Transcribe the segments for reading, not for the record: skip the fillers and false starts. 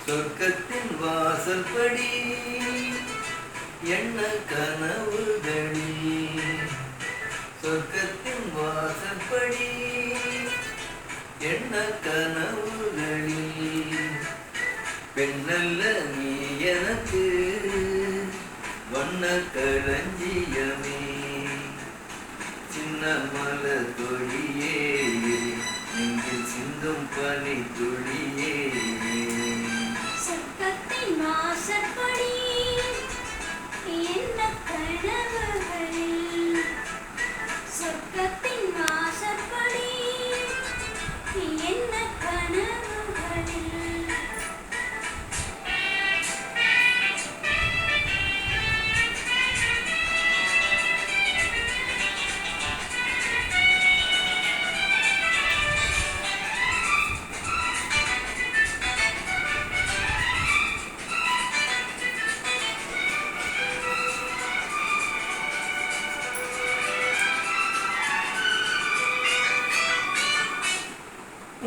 சொர்க்கத்தின் வாசல்படி என்ன கனவுகளில், சொர்க்கத்தின் வாசல்படி என்ன கனவுகளில், பெண்ணல்ல நீ எனக்கு வண்ண களஞ்சியமே, சின்ன மலர் தொழியே நெஞ்சில் சிந்தும் பனி துளியே. சொர்க்கத்தின் வாசற்படி என்ன கனவுகளில், சொர்க்கத்தின் வாசற்படி என்ன கனவுகளில்.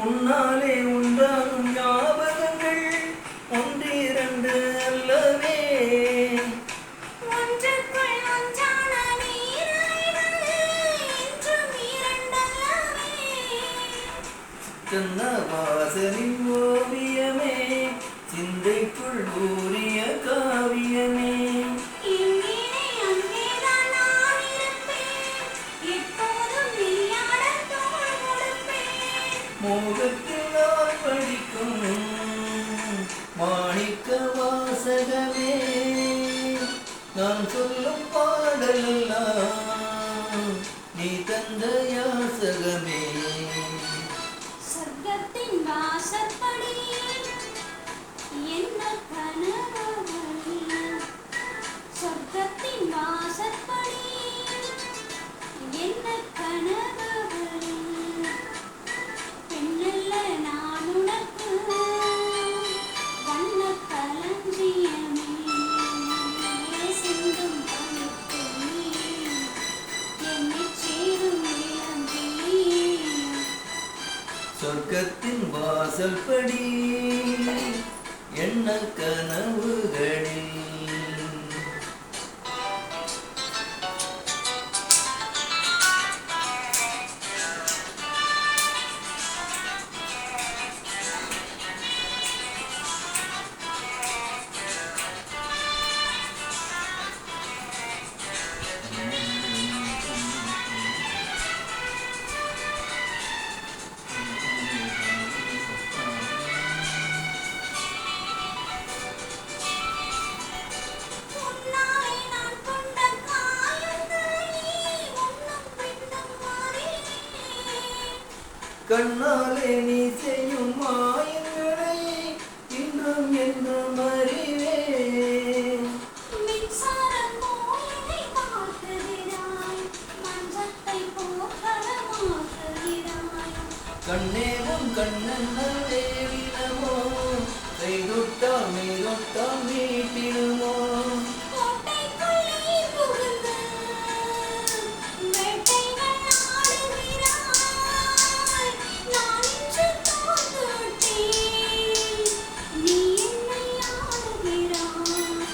உன்னாலே உண்டாகும் ஞாபகங்கள் ஒன்றிரண்டு அல்லவே, ஒன்றுக்குள் ஒன்றான நீராய்கள் என்றும் இரண்டல்லவே. சித்தன்ன வாசலின் ஓவியமே, சிந்தைக்குள் ஊறிய காவியமே, இங்கே அங்கேதான் நான் இருப்பேன், எப்போதும் நீயாட தோள் கொடுப்பேன். மோகத்தில் நான் படிக்கும் மாணிக்க வாசகமே, நான் சொல்லும் பாடலெல்லாம் நீ தந்த யாசகமே. சொர்க்கத்தின் வாசற்படி என்ன கனவுகளில், சொர்க்கத்தின் வாசற்படி என்ன கனவுகளில், பெண்ணல்ல நான் உனக்கு வண்ண களஞ்சியமே, சிந்தும் பனித்துளி என்னைச் சேரும் இளங்கிளி. சொர்க்கத்தின் வாசல்படி என்ன கனவுகளில். உன்னாலே நான் கொண்ட காயங்களை உன்னும் பின்னும் மாறினேன். கண்ணாலே நீ செய்யும் மாயங்களை இன்னும் என்றும் அறிவேன். மின்சாரம் போல் என்னை மாற்றுகிறாய், மஞ்சத்தை போர்க்களமாக்குகிறாய். கண்ணேவும் கண்ணன்னே வினமோ, கை தொட்டால் நீ தொட்டால் மீட்டிடுமோ, கோட்டைக்குள்ளே புகுந்து வேட்டைகள் ஆடுகிறாய். நான் இன்று தோற்றுவிட்டேன், நீ என்னை ஆளுகிறாய்.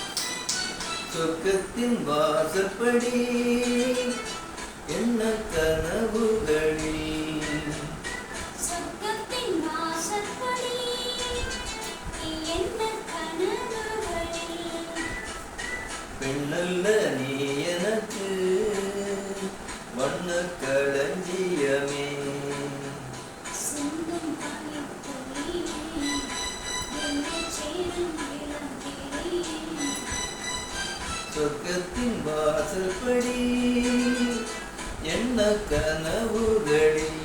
சொர்க்கத்தின் வாசற்படி என்ன கனவுகளில், சொர்க்கத்தின் வாசற்படி என்ன கனவுகளில், பெண்ணல்ல நீ எனக்கு வண்ண களஞ்சியமே, சிந்தும் பனித்துளி என்னைச் சேரும் இளங்கிளி. சொர்க்கத்தின் வாசற்படி என்ன கனவுகளில்.